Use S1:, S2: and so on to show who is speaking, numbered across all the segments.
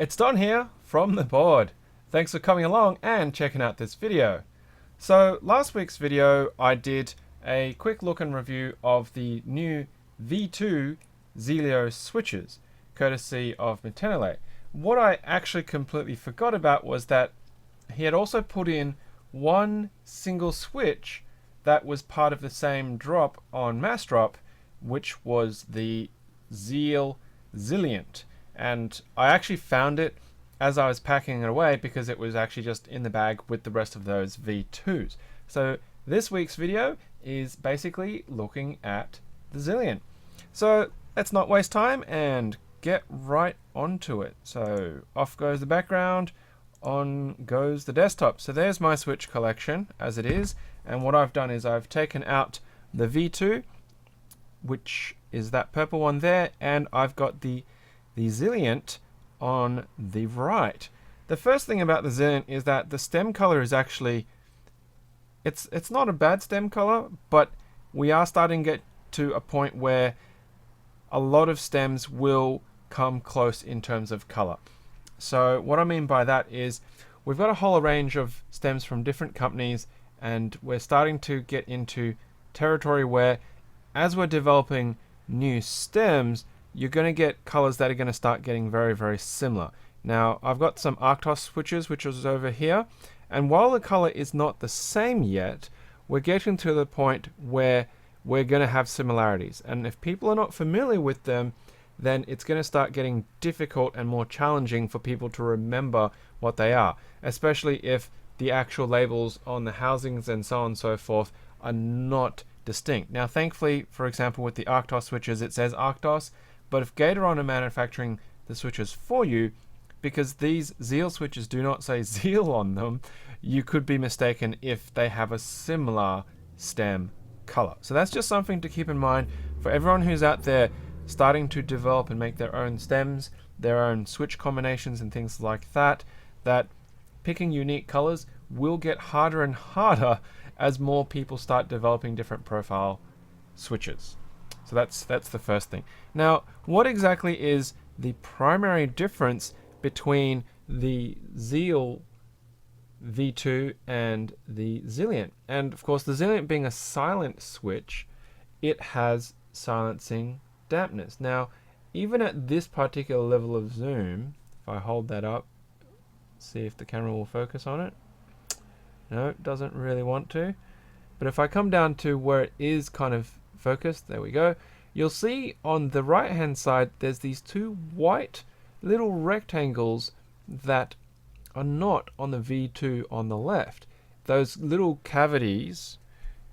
S1: It's Don here from the board. Thanks for coming along and checking out this video. So last week's video I did a quick look and review of the new V2 Zealio switches, courtesy of Mitenolet. What I actually completely forgot about was that he had also put in one single switch that was part of the same drop on mass drop, which was the Zilent. And I actually found it as I was packing it away because it was actually just in the bag with the rest of those V2s. So this week's video is basically looking at the Zilient. So let's not waste time and get right onto it. So off goes the background, on goes the desktop. So there's my switch collection as it is, and what I've done is I've taken out the V2, which is that purple one there, and I've got the Zilient on the right. The first thing about the Zilient is that the stem color is actually, it's not a bad stem color, but we are starting to get to a point where a lot of stems will come close in terms of color. So what I mean by that is we've got a whole range of stems from different companies, and we're starting to get into territory where as we're developing new stems, you're going to get colors that are going to start getting very, very similar. Now, I've got some Arctos switches, which is over here, and while the color is not the same yet, we're getting to the point where we're going to have similarities. And if people are not familiar with them, then it's going to start getting difficult and more challenging for people to remember what they are, especially if the actual labels on the housings and so on and so forth are not distinct. Now, thankfully, for example, with the Arctos switches, it says Arctos, but if Gatoron are manufacturing the switches for you, because these Zeal switches do not say Zeal on them, you could be mistaken if they have a similar stem color. So that's just something to keep in mind for everyone who's out there starting to develop and make their own stems, their own switch combinations and things like that, that picking unique colors will get harder and harder as more people start developing different profile switches. So that's the first thing. Now, what exactly is the primary difference between the Zeal V2 and the Zilient? And of course, the Zilient being a silent switch, it has silencing dampness. Now, even at this particular level of zoom, if I hold that up, see if the camera will focus on it. No, it doesn't really want to. But if I come down to where it is kind of focused, there we go, you'll see on the right hand side there's these two white little rectangles that are not on the V2 on the left. Those little cavities,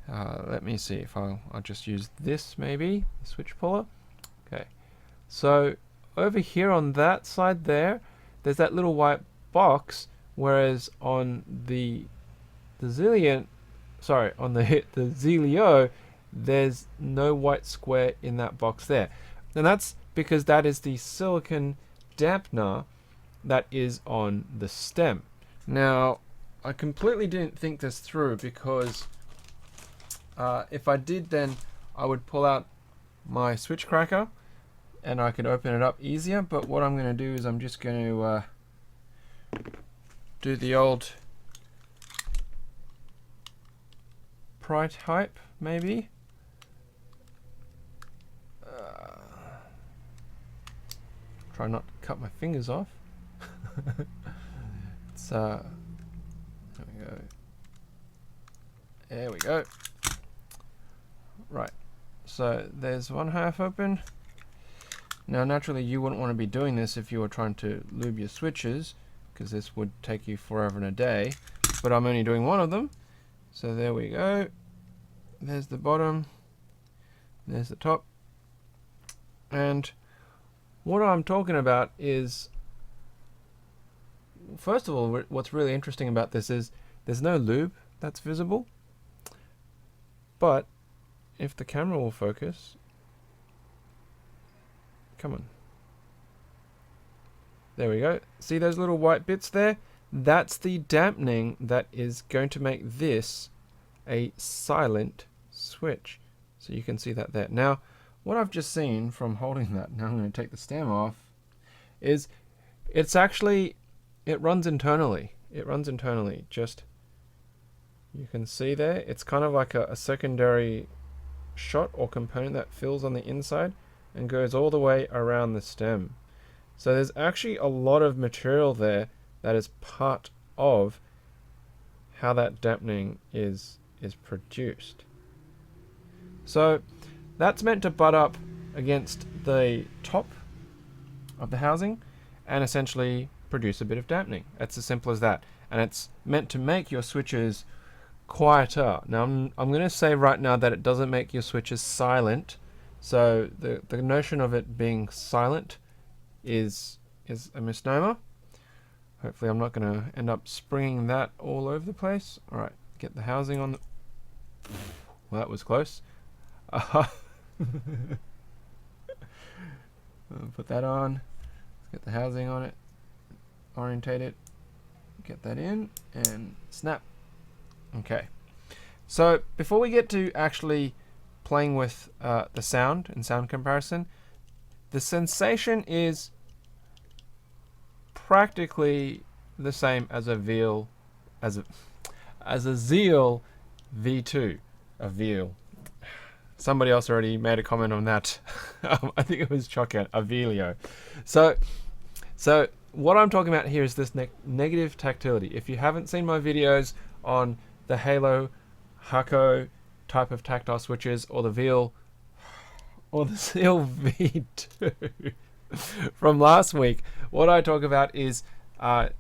S1: let me see if I'll just use this maybe, the switch puller. Okay, so over here on that side there's that little white box, whereas on the Zilient, sorry, on the Zealio, there's no white square in that box there. And that's because that is the silicon dampener that is on the stem. Now, I completely didn't think this through because if I did, then I would pull out my switch cracker and I could open it up easier. But what I'm going to do is I'm just going to do the old pry type, maybe. Try not to cut my fingers off. It's there we go. There we go. Right. So there's one half open. Now, naturally, you wouldn't want to be doing this if you were trying to lube your switches, because this would take you forever and a day. But I'm only doing one of them. So there we go. There's the bottom. There's the top. And what I'm talking about is, first of all, what's really interesting about this is there's no lube that's visible. But if the camera will focus, come on. There we go. See those little white bits there? That's the dampening that is going to make this a silent switch. So you can see that there. Now, what I've just seen from holding that, now I'm going to take the stem off, is It's actually, it runs internally. It runs internally. Just, you can see there, it's kind of like a secondary shot or component that fills on the inside and goes all the way around the stem. So there's actually a lot of material there that is part of how that dampening is produced. So that's meant to butt up against the top of the housing and essentially produce a bit of dampening. It's as simple as that. And it's meant to make your switches quieter. Now I'm going to say right now that it doesn't make your switches silent. So the notion of it being silent is a misnomer. Hopefully I'm not going to end up springing that all over the place. All right, get the housing on. Well, that was close. Put that on. Let's get the housing on it. Orientate it. Get that in and snap. Okay. So before we get to actually playing with the sound and sound comparison, the sensation is practically the same as a Zeal V2. A Veal. Somebody else already made a comment on that. I think it was Chocket, a Zealio. So what I'm talking about here is this negative tactility. If you haven't seen my videos on the Halo, Hako type of tactile switches, or the Veal, or the Zeal V2 from last week, what I talk about is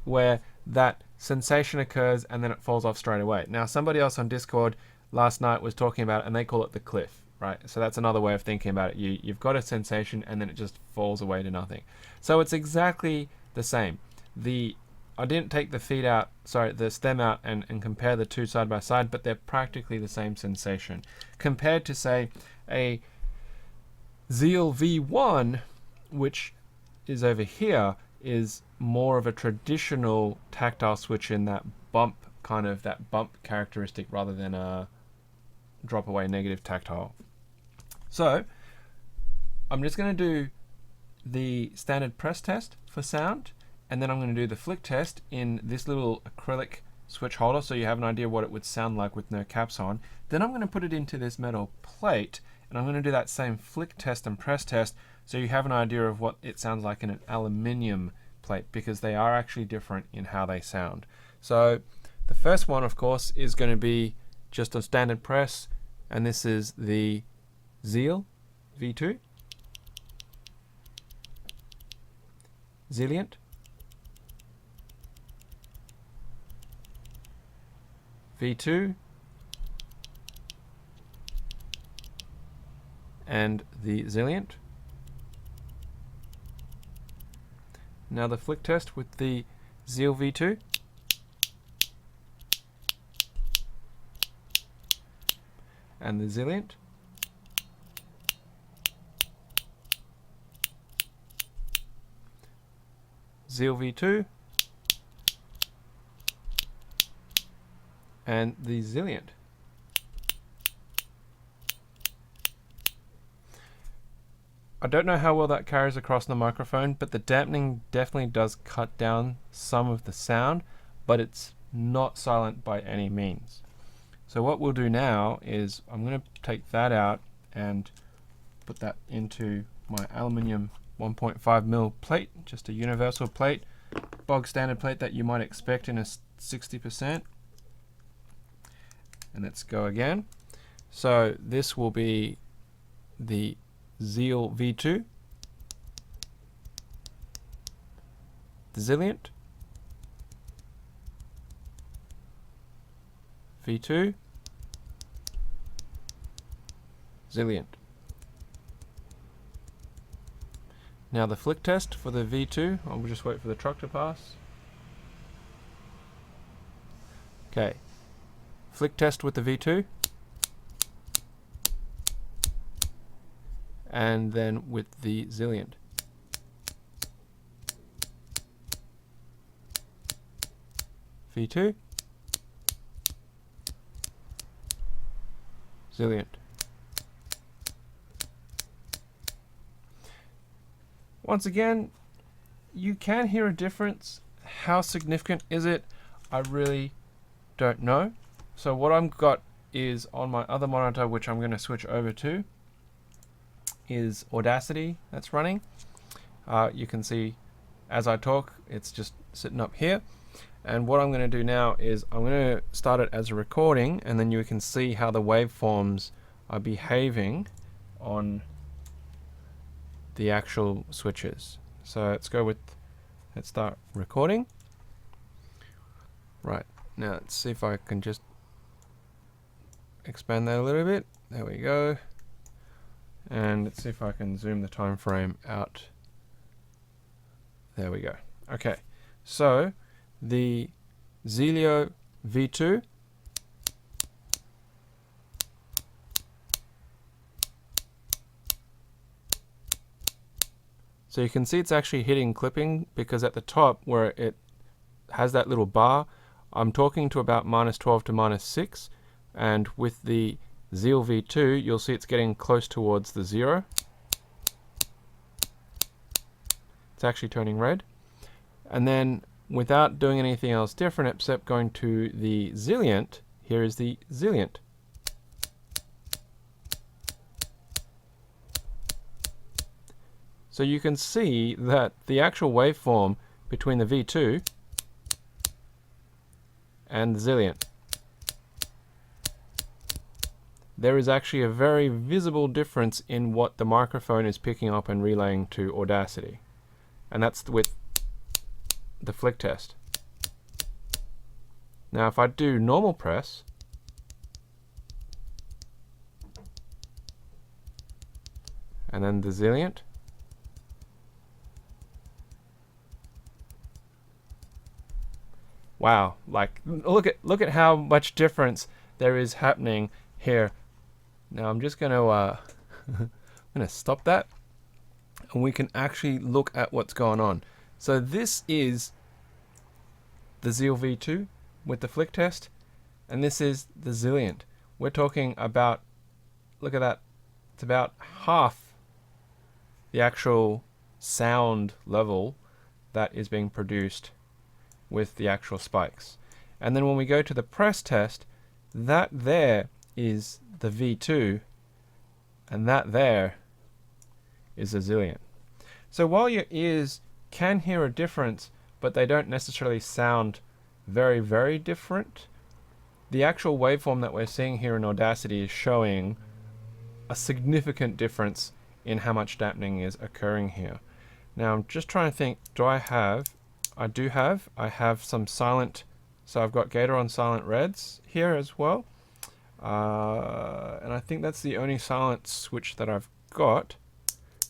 S1: where that sensation occurs and then it falls off straight away. Now, somebody else on Discord last night was talking about it, and they call it the cliff, right? So that's another way of thinking about it. You've got a sensation and then it just falls away to nothing. So it's exactly the same. I didn't take the the stem out and compare the two side by side, but they're practically the same sensation. Compared to, say, a Zeal V1, which is over here, is more of a traditional tactile switch in that bump characteristic rather than a drop away negative tactile. So I'm just going to do the standard press test for sound, and then I'm going to do the flick test in this little acrylic switch holder so you have an idea what it would sound like with no caps on. Then I'm going to put it into this metal plate, and I'm going to do that same flick test and press test so you have an idea of what it sounds like in an aluminium plate, because they are actually different in how they sound. So the first one, of course, is going to be just a standard press, and this is the Zeal V2, Zilent, V2, and the Zilent. Now the flick test with the Zeal V2. And the Zilent. Zeal V2. And the Zilent. I don't know how well that carries across the microphone, but the dampening definitely does cut down some of the sound, but it's not silent by any means. So what we'll do now is I'm going to take that out and put that into my aluminium 1.5mm plate, just a universal plate, bog standard plate that you might expect in a 60%. And let's go again. So this will be the Zeal V2, the Zilent, V2, Zilent. Now the flick test for the V2, I'll just wait for the truck to pass. Okay, flick test with the V2. And then with the Zilent. V2, Zilent. Once again, you can hear a difference. How significant is it? I really don't know. So what I've got is on my other monitor, which I'm going to switch over to, is Audacity that's running. You can see as I talk, it's just sitting up here. And what I'm going to do now is I'm going to start it as a recording, and then you can see how the waveforms are behaving on the actual switches. So let's start recording. Right, now let's see if I can just expand that a little bit. There we go. And let's see if I can zoom the time frame out. There we go. Okay, so the Zealio V2 so you can see it's actually hitting clipping, because at the top where it has that little bar, I'm talking to about -12 to -6, and with the Zeal V2 you'll see it's getting close towards the 0. It's actually turning red. And then without doing anything else different except going to the Zilent, here is the Zilent. So you can see that the actual waveform between the V2 and the Zilent, there is actually a very visible difference in what the microphone is picking up and relaying to Audacity. And that's with the flick test. Now if I do normal press, and then the Zilent, wow, like look at how much difference there is happening here. Now I'm just going to stop that, and we can actually look at what's going on. So this is the Zeal V2 with the flick test, and this is the Zilent. We're talking about, look at that, it's about half the actual sound level that is being produced with the actual spikes. And then when we go to the press test, that there is the V2, and that there is a Zilent. So while your ears can hear a difference, but they don't necessarily sound very, very different, the actual waveform that we're seeing here in Audacity is showing a significant difference in how much dampening is occurring here. Now I'm just trying to think, I have some silent, so I've got Gatoron silent reds here as well. And I think that's the only silent switch that I've got.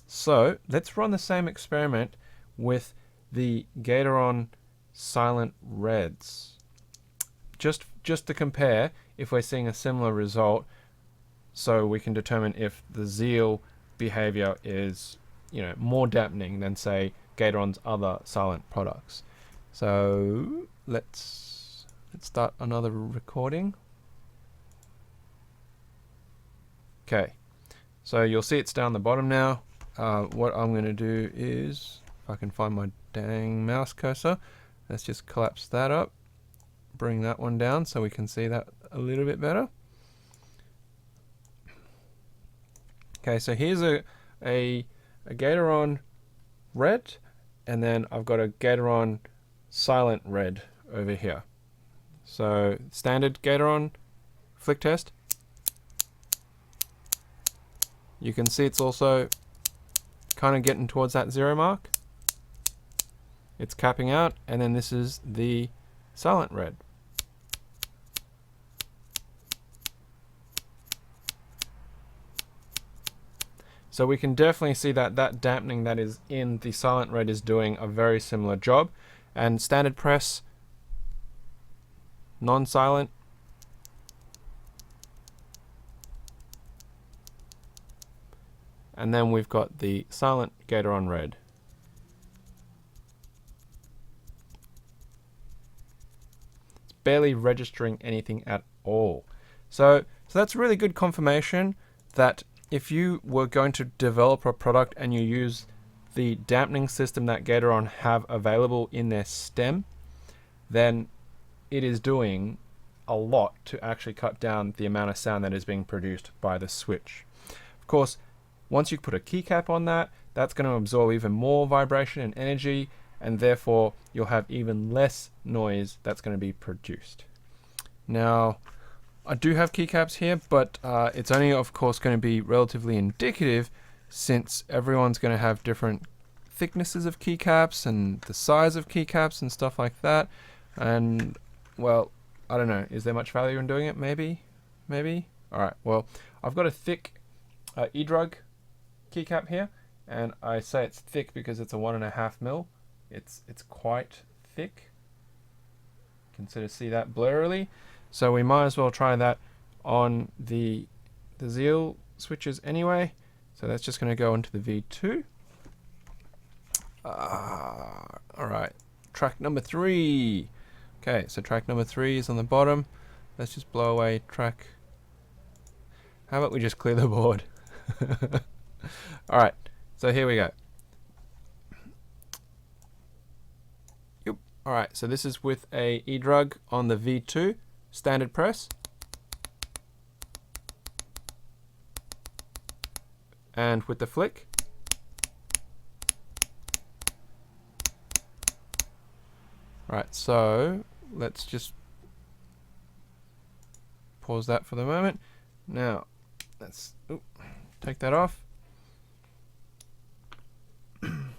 S1: So let's run the same experiment with the Gatoron silent reds, just to compare if we're seeing a similar result, so we can determine if the Zeal behavior is, more dampening than say Gatoron's other silent products. So let's start another recording. Okay, so you'll see it's down the bottom now. What I'm going to do is, if I can find my dang mouse cursor, let's just collapse that up, bring that one down so we can see that a little bit better. Okay, so here's a Gatoron red, and then I've got a Gatoron silent red over here. So standard Gatoron flick test. You can see it's also kind of getting towards that 0 mark. It's capping out, and then this is the silent red. So we can definitely see that that dampening that is in the silent red is doing a very similar job. And standard press, non-silent, and then we've got the silent Gatoron red. It's barely registering anything at all. So that's really good confirmation that if you were going to develop a product and you use the dampening system that Gateron have available in their stem, then it is doing a lot to actually cut down the amount of sound that is being produced by the switch. Of course, once you put a keycap on that, that's going to absorb even more vibration and energy, and therefore you'll have even less noise that's going to be produced. Now, I do have keycaps here, but it's only of course going to be relatively indicative, since everyone's going to have different thicknesses of keycaps and the size of keycaps and stuff like that. And well, I don't know, is there much value in doing it? Maybe. Alright, well, I've got a thick E-drug keycap here, and I say it's thick because it's a 1.5 mil. It's quite thick. You can sort of see that blurrily. So we might as well try that on the Zeal switches anyway. So that's just going to go into the V2. Alright, track number 3. Okay, so track number 3 is on the bottom. Let's just blow away track. How about we just clear the board? Alright, so here we go. Alright, so this is with a E-drug on the V2, standard press. And with the flick. Right, so let's just pause that for the moment. Now, let's take that off. And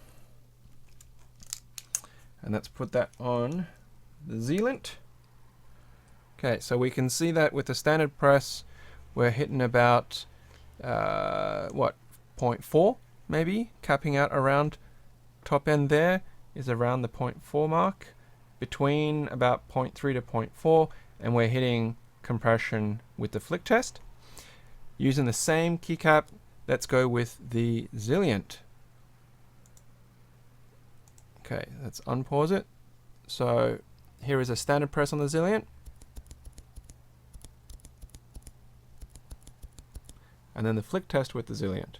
S1: let's put that on the Zilent. Okay, so we can see that with the standard press, we're hitting about, what, 0.4 maybe? Capping out around top end there is around the 0.4 mark, between about 0.3 to 0.4, and we're hitting compression with the flick test. Using the same keycap, let's go with the Zilient. Okay, let's unpause it. So here is a standard press on the Zilient. And then the flick test with the Zilient.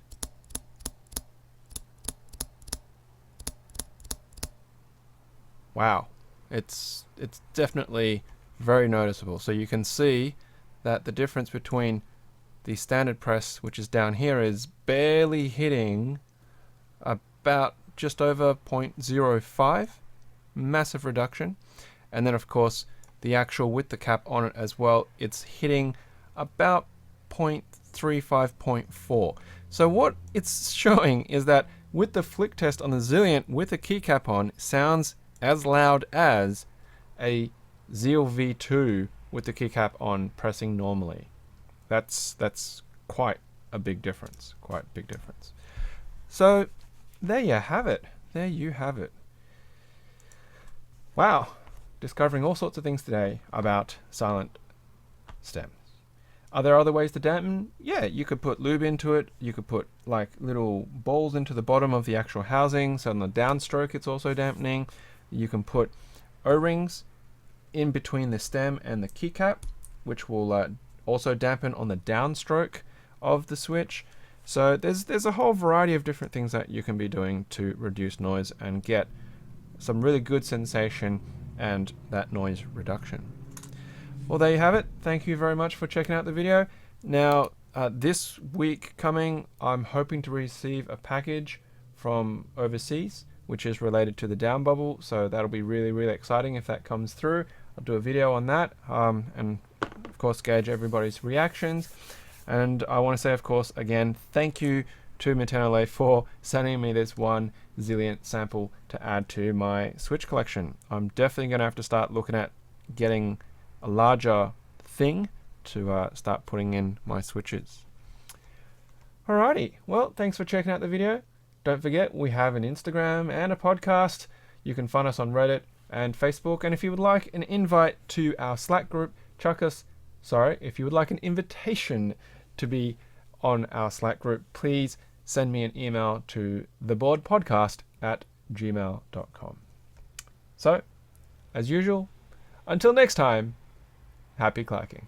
S1: Wow, it's definitely very noticeable. So you can see that the difference between the standard press, which is down here, is barely hitting about just over 0.05, massive reduction. And then of course the actual with the cap on it as well, it's hitting about 0.35, 0.4. So what it's showing is that with the flick test on the Zilient with a keycap on, it sounds as loud as a Zeal V2 with the keycap on pressing normally. That's quite a big difference. So there you have it. Wow, discovering all sorts of things today about silent stems. Are there other ways to dampen? Yeah, you could put lube into it. You could put like little balls into the bottom of the actual housing, so on the downstroke it's also dampening. You can put O-rings in between the stem and the keycap, which will also dampen on the downstroke of the switch. So there's a whole variety of different things that you can be doing to reduce noise and get some really good sensation and that noise reduction. Well, there you have it. Thank you very much for checking out the video. Now, this week coming, I'm hoping to receive a package from overseas, which is related to the down bubble. So that'll be really, really exciting if that comes through. I'll do a video on that and of course gauge everybody's reactions. And I want to say, of course, again, thank you to Mitenolet for sending me this one Zilient sample to add to my Switch collection. I'm definitely going to have to start looking at getting a larger thing to start putting in my switches. Alrighty, well, thanks for checking out the video. Don't forget, we have an Instagram and a podcast. You can find us on Reddit and Facebook. And if you would like an invite to our Slack group, if you would like an invitation to be on our Slack group, please send me an email to theboardpodcast@gmail.com. So, as usual, until next time, happy clacking.